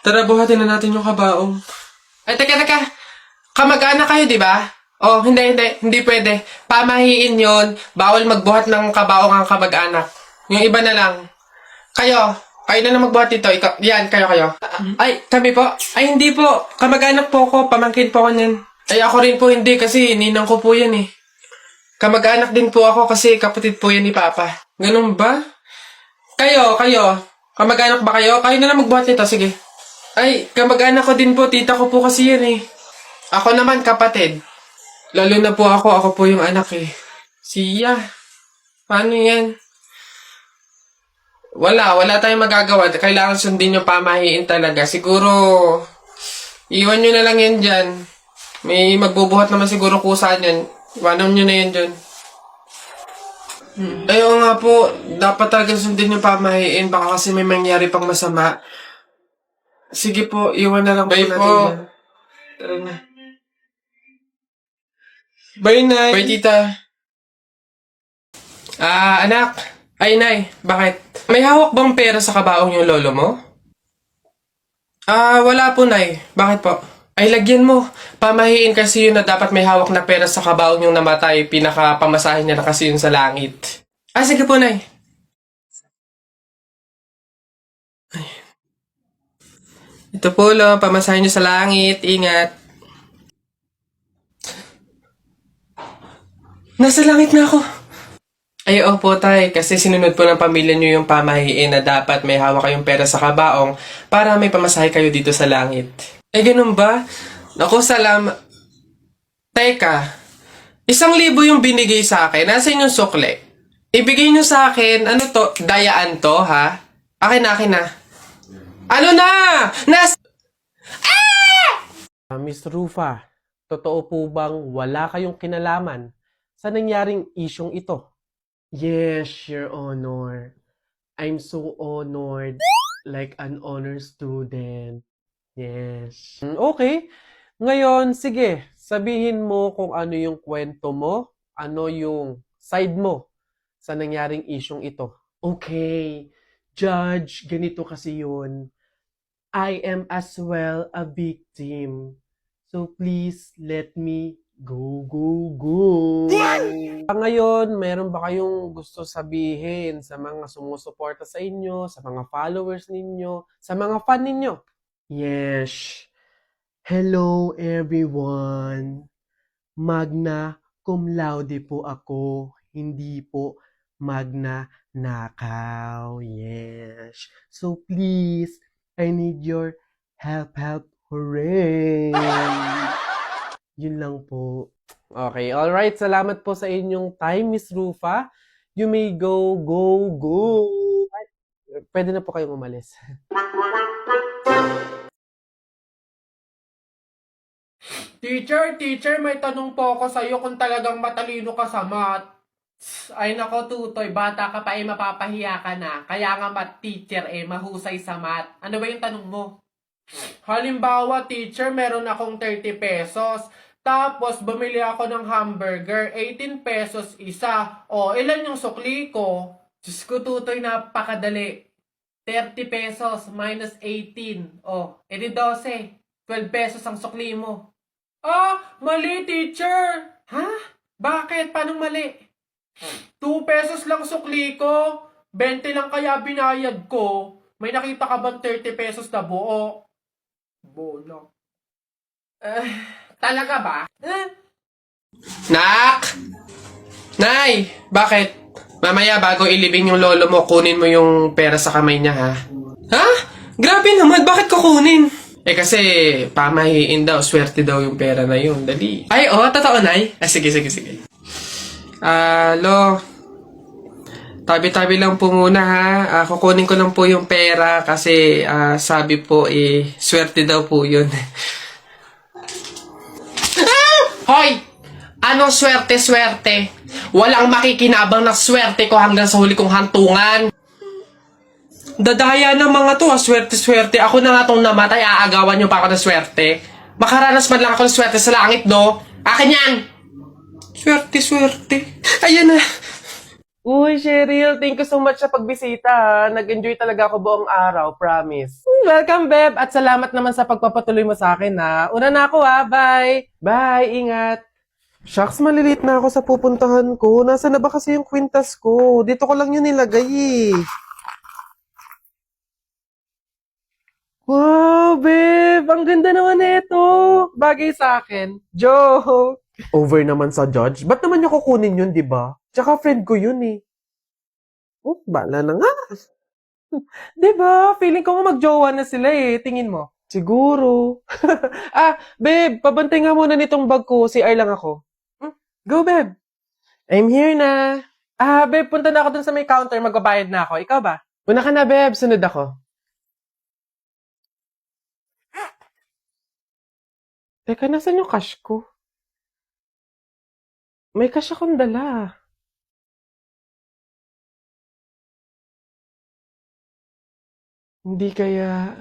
Tara, buhatin na natin yung kabaong. Ay, teka. Kamag-anak kayo, di ba? Oh, hindi pwede. Pamahiin yon. Bawal magbuhat ng kabaong ang kamag-anak. Yung iba na lang. Kayo na lang magbuhat dito. Yan, kayo. Ay, kami po. Ay, hindi po. Kamag-anak po ko. Pamangkin po ko niyan. Ay, ako rin po hindi kasi ninang ko po yan eh. Kamag-anak din po ako kasi kapatid po yan ni Papa. Ganun ba? Kayo. Kamag-anak ba kayo? Kayo na lang magbuhat nito, sige. Ay, kamag-anak ko din po. Tita ko po kasi yan eh. Ako naman, kapatid. Lalo na po ako po yung anak eh. Siya. Paano yan? Wala tayong magagawa. Kailangan sundin yung pamahiin talaga. Siguro, iwan nyo na lang yan dyan. May magbubuhat naman siguro kusa yan. Iwanan nyo na yan dyan. Ayaw nga po, dapat talaga sundin yung pamahiin. Baka kasi may mangyari pang masama. Sige po, iwan na lang po natin yan. Tara na. Bye, Nay. Bye, Tita. Anak. Ay, Nay. Bakit? May hawak bang pera sa kabaong yung lolo mo? Wala po, Nay. Bakit po? Ay, lagyan mo. Pamahiin kasi yun na dapat may hawak na pera sa kabaong yung namatay. Pinaka-pamasahin niya na kasi yun sa langit. Sige po, Nay. Ay. Ito po, lo. Pamasahin niyo sa langit. Ingat. Nasa langit na ako. Ay, opo, tay. Kasi sinunod po ng pamilya niyo yung pamahiin na dapat may hawak kayong pera sa kabaong para may pamasahe kayo dito sa langit. Ay, ganun ba? Naku, Teka. 1,000 yung binigay sa akin. Nasa inyong sukle. Ibigay niyo sa akin, ano to? Dayaan to, ha? Akin na. Ano na? Miss Rufa, totoo po bang wala kayong kinalaman sa nangyaring isyong ito? Yes, Your Honor. I'm so honored, like an honor student. Yes. Okay. Ngayon, sige, sabihin mo kung ano yung kwento mo, ano yung side mo sa nangyaring isyong ito. Okay. Judge, ganito kasi yun. I am as well a victim. So please let me go. Ngayon, meron ba kayong gusto sabihin sa mga sumusuporta sa inyo, sa mga followers ninyo, sa mga fan ninyo? Yes. Hello everyone. Magna cum laude po ako. Hindi po magna nakaw. Yes. So please, I need your help. Hooray! Yun lang po. Okay, alright. Salamat po sa inyong time, Miss Rufa. You may go. Ay, pwede na po kayong umalis. Teacher, may tanong po ako sa'yo kung talagang matalino ka sa math. Ay nako, Tutoy, bata ka pa mapapahiya ka na. Kaya nga math teacher mahusay sa math. Ano ba yung tanong mo? Halimbawa, teacher, meron akong 30 pesos. Tapos, bumili ako ng hamburger. 18 pesos isa. O, ilan yung sukli ko? Diyos ko, Tutoy, napakadali. 30 pesos minus 18. O, edi 12. 12 pesos ang sukli mo. Mali, teacher. Ha? Bakit? Paano mali? 2 pesos lang sukli ko. 20 lang kaya binayad ko. May nakita ka bang 30 pesos na buo? Bola. Talaga ba? Nak! Nay! Bakit? Mamaya bago ilibing yung lolo mo, kunin mo yung pera sa kamay niya, ha? Ha? Grabe naman, bakit kukunin? Kasi pamahiin daw, swerte daw yung pera na yun. Dali. Ay, totoo, Nay? Sige. Lo, tabi-tabi lang po muna, ha? Kukunin ko lang po yung pera kasi sabi po, swerte daw po yun. Hoy! Anong swerte? Walang makikinabang na swerte ko hanggang sa huli kong hantungan. Dadaya ng mga to, swerte. Ako na nga tong namatay, aagawan nyo pa ako ng swerte. Makaranas man lang ako ng swerte sa langit, do. Akin yan! Swerte. Ayan na. Uy, Cheryl, thank you so much sa pagbisita, ha. Nag-enjoy talaga ako buong araw, promise. Welcome, Beb, at salamat naman sa pagpapatuloy mo sa akin, ha. Una na ako, ha. Bye! Bye, ingat! Shucks, malilate na ako sa pupuntahan ko. Nasaan na ba kasi yung kwintas ko? Dito ko lang yun nilagay, eh. Wow, babe! Ang ganda naman nito! Bagay sa akin. Joke! Over naman sa judge. Ba't naman niya kukunin yun, di ba? Tsaka friend ko yun, eh. Oh, bala na nga. Di ba? Feeling ko nga magjowa na sila, eh. Tingin mo. Siguro. Babe, pabantay nga muna nitong bag ko. CR lang ako. Hmm, Go, babe. I'm here na. Babe, punta na ako dun sa may counter. Magbabayad na ako. Ikaw ba? Una ka na, babe. Sunod ako. Teka, nasan yung cash ko? May cash akong dala. Hindi kaya...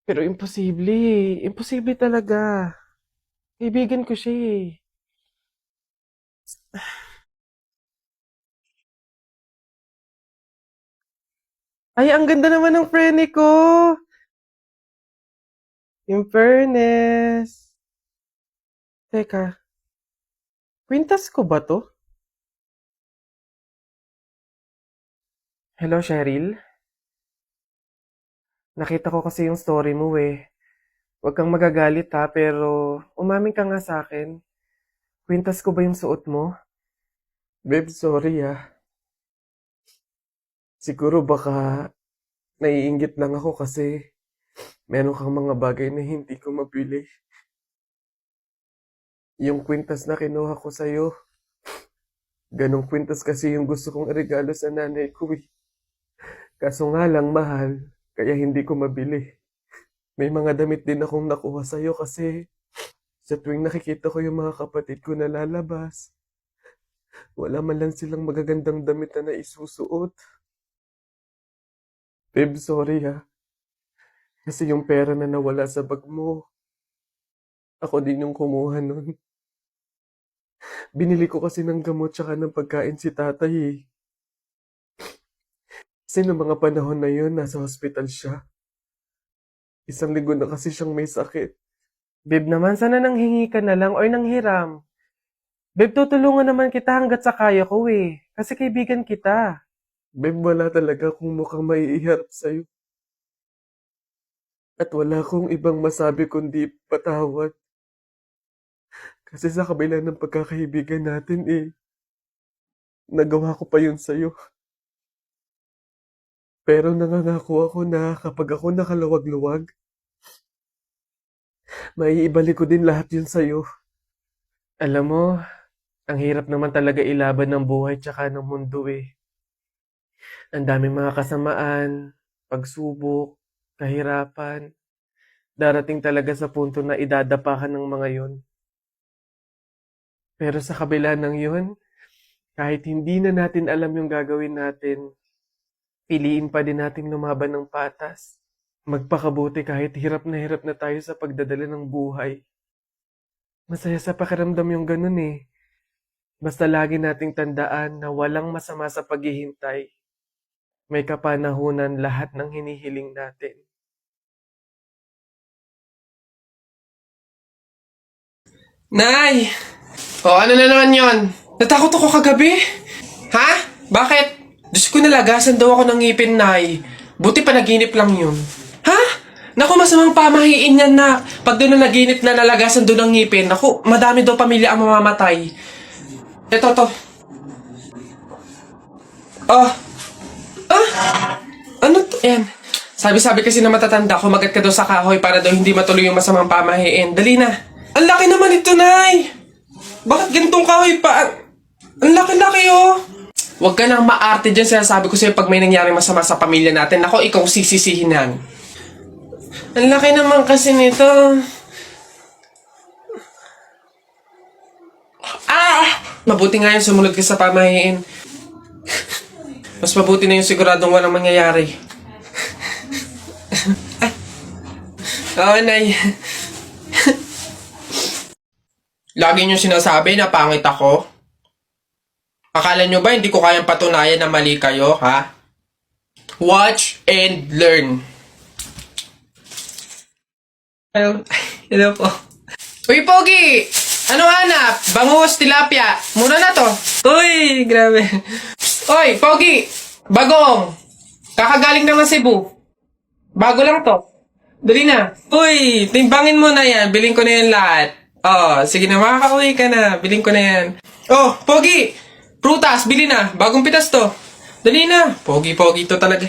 Pero imposible. Imposible talaga. Kaibigan ko siya, eh. Ay, ang ganda naman ng prene ko. In fairness. Teka, kwintas ko ba to? Hello, Cheryl. Nakita ko kasi yung story mo, eh. Huwag kang magagalit, ha, pero umamin ka nga sa akin. Kwintas ko ba yung suot mo? Babe, sorry, ah. Siguro baka naiinggit lang ako kasi meron kang mga bagay na hindi ko mabili. Yung kwintas na kinuha ko sa'yo, ganong kwintas kasi yung gusto kong regalo sa nanay ko, eh. Kaso nga lang mahal, kaya hindi ko mabili. May mga damit din akong nakuha sa'yo kasi sa tuwing nakikita ko yung mga kapatid ko na lalabas, wala man lang silang magagandang damit na naisusuot. Babe, sorry, ha. Kasi yung pera na nawala sa bag mo, ako din yung kumuha nun. Binili ko kasi ng gamot tsaka ng pagkain si tatay, eh. Kasi noong mga panahon na yun, nasa hospital siya. 1 linggo na kasi siyang may sakit. Babe naman, sana nanghingi ka na lang or nanghiram. Babe, tutulungan naman kita hanggat sa kaya ko, eh. Kasi kaibigan kita. Babe, wala talaga akong mukhang maiiharap sa'yo. At wala akong ibang masabi kundi patawad. Kasi sa kabila ng pagkakaibigan natin, eh, nagawa ko pa yun sa'yo. Pero nangangako ako na kapag ako nakaluwag-luwag, maiibalik ko din lahat yun sa'yo. Alam mo, ang hirap naman talaga ilaban ng buhay tsaka ng mundo, eh. Ang daming mga kasamaan, pagsubok, kahirapan. Darating talaga sa punto na idadapa ka ng mga yon. Pero sa kabila ng yun, kahit hindi na natin alam yung gagawin natin, piliin pa din natin lumaban ng patas. Magpakabuti kahit hirap na tayo sa pagdadala ng buhay. Masaya sa pakiramdam yung ganun, eh. Basta lagi nating tandaan na walang masama sa paghihintay. May kapanahunan lahat ng hinihiling natin. Nay! Ano na naman yon? Natakot ako kagabi. Ha? Bakit? Diyos ko, nalagasan daw ako ng ngipin, Nay. Buti panaginip lang yun. Ha? Naku, masamang pamahiin yan, na. Pag doon na naginip na nalagasan doon ng ngipin, naku, madami daw pamilya ang mamamatay. Ito, to. Oh. Ano to? Ayan. Sabi-sabi kasi na matatanda, kumagat ka daw sa kahoy para daw hindi matuloy yung masamang pamahiin. Dali na. Ang laki naman ito, Nay! Bakit ganitong kahoy pa? Ang laki-laki, oh! Huwag ka nang maarte dyan. Sinasabi ko sa'yo pag may nangyari masama sa pamilya natin. Ako, ikaw sisisihin yan. Ang laki naman kasi nito. Mabuti nga yun, sumunod ka sa pamahiin. Mas mabuti na yung siguradong walang mangyayari. Oo, Nay. Lagi niyong sinasabi na pangit ako. Akala nyo ba hindi ko kayang patunayan na mali kayo, ha? Watch and learn. Hello, hello po. Uy, Pogi! Anong hanap? Bangus, tilapia. Mura na to. Uy, grabe. Uy, Pogi! Bagong! Kakagaling lang ng Cebu. Bago lang to. Dali na. Uy, timbangin mo na yan. Biling ko na yan lahat. Oh, sige na, makakauwi ka na. Biling ko na yan. Oh, Pogi! Prutas, bili na. Bagong pitas to. Dali na. Pogi-pogi to talaga.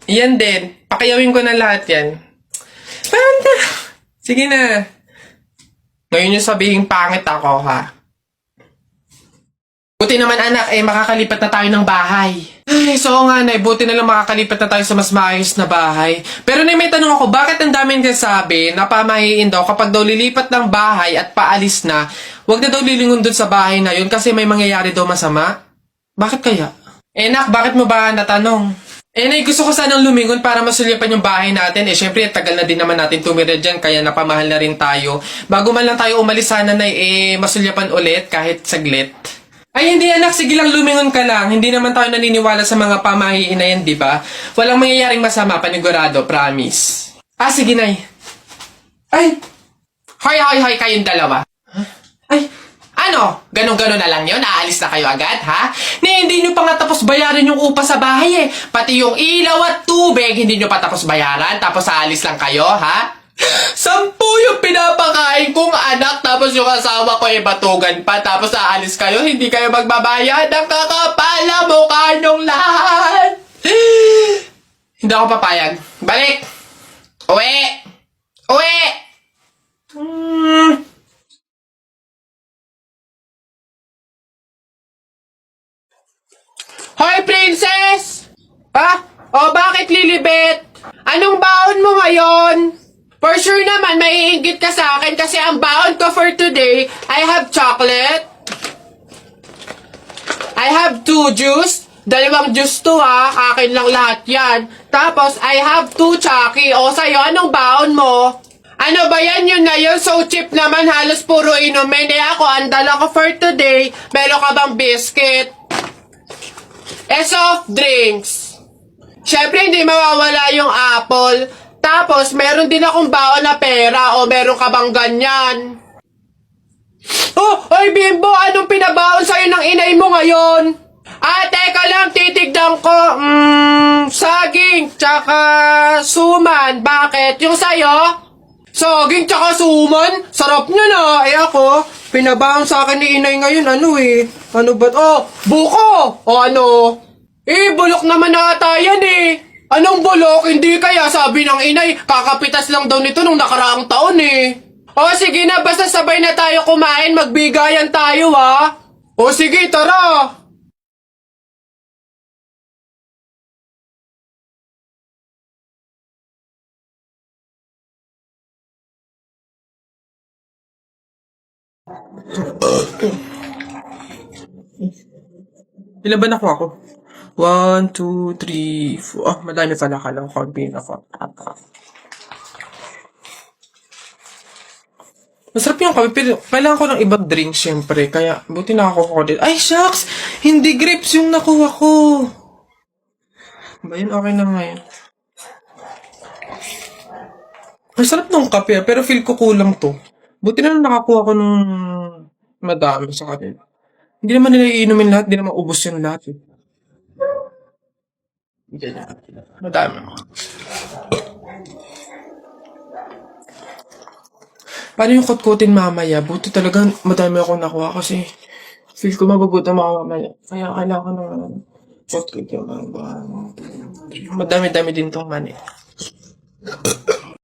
Yan din. Pakiyawin ko na lahat yan. Panda! Sige na. Ngayon yung sabihin pangit ako, ha? Buti naman anak, makakalipat na tayo ng bahay. Ay, so nga nay, buti na lang makakalipat na tayo sa mas maayos na bahay. Pero may tanong ako, bakit ang daming kasabi na pamahiin daw kapag daw lilipat ng bahay at paalis na, wag na daw lilingon dun sa bahay na yun kasi may mangyayari daw masama? Bakit kaya? Nak, bakit mo ba natanong? Nay, gusto ko sanang lumingon para masulyapan yung bahay natin. Syempre, tagal na din naman natin tumira dyan, kaya napamahal na rin tayo. Bago man lang tayo umalis sana, nay, masulyapan ulit kahit saglit. Ay, hindi anak. Sige lang, lumingon ka lang. Hindi naman tayo naniniwala sa mga pamahiin na yan, di ba? Walang mangyayaring masama, panigurado, promise. Sige, nay. Ay! Hoy, kayong dalawa. Ay, ano? Ganon-ganon na lang yun? Aalis na kayo agad, ha? Hindi nyo pa nga tapos bayaran yung upa sa bahay, eh. Pati yung ilaw at tubig, hindi nyo pa tapos bayaran, tapos aalis lang kayo, ha? 10 yung pinapakain kong anak, tapos yung asawa ko batugan pa, tapos aalis kayo, hindi kayo magbabayad. Ang kakapal na mukha nyong lahat. Hindi ako papayag. Balik! Uwi! Hoy, princess! Bakit Lilibet? Anong baon mo ngayon? For sure naman, maiinggit ka sa akin kasi ang baon ko for today, I have chocolate. I have 2 juice. 2 juice to, ha. Akin lang lahat yan. Tapos, I have 2 Chucky. O, sa'yo, anong baon mo? Ano ba yan yun ngayon? So cheap naman, halos puro inumin. Ako, ang dala ko for today, meron ka bang biscuit? Soft drinks. Syempre, hindi mawawala yung apple. Tapos, meron din akong baon na pera o meron ka bang ganyan? Oy Bimbo, anong pinabaon sa'yo ng inay mo ngayon? Teka lang, titigdan ko. Saging, tsaka suman. Bakit? Yung sa'yo? Saging, tsaka suman? Sarap nyo na. Ako, pinabaon sa akin ni inay ngayon, Ano ba? Buko! O ano? Bulok naman na ata yan, Anong bulok? Hindi kaya sabi ng inay, kakapitas lang daw nito nung nakaraang taon, sige na, basta sabay na tayo kumain, magbigayan tayo, sige, tara. Ilan ba nakuha ko? 1, 2, 3, 4. Madami pala ka lang. Konti na ako. Masarap yung kape, pero kailangan ko ng ibang drink, syempre. Kaya, buti nakakuha ko din. Ay, shucks! Hindi grapes yung nakuha ko. Ba yun? Okay na nga yun. Ang sarap ng kape, pero feel ko kulang to. Buti na lang nakakuha ko ng madami sa kanila. Hindi naman nila iinumin lahat, hindi naman ubos yung lahat. Madami. Paano yung kutkutin mamaya? Buti talaga madami akong nakuha kasi feel ko mababuta mamaya. Kaya kailangan ko ng kutkut yung mga madami-dami din tong money.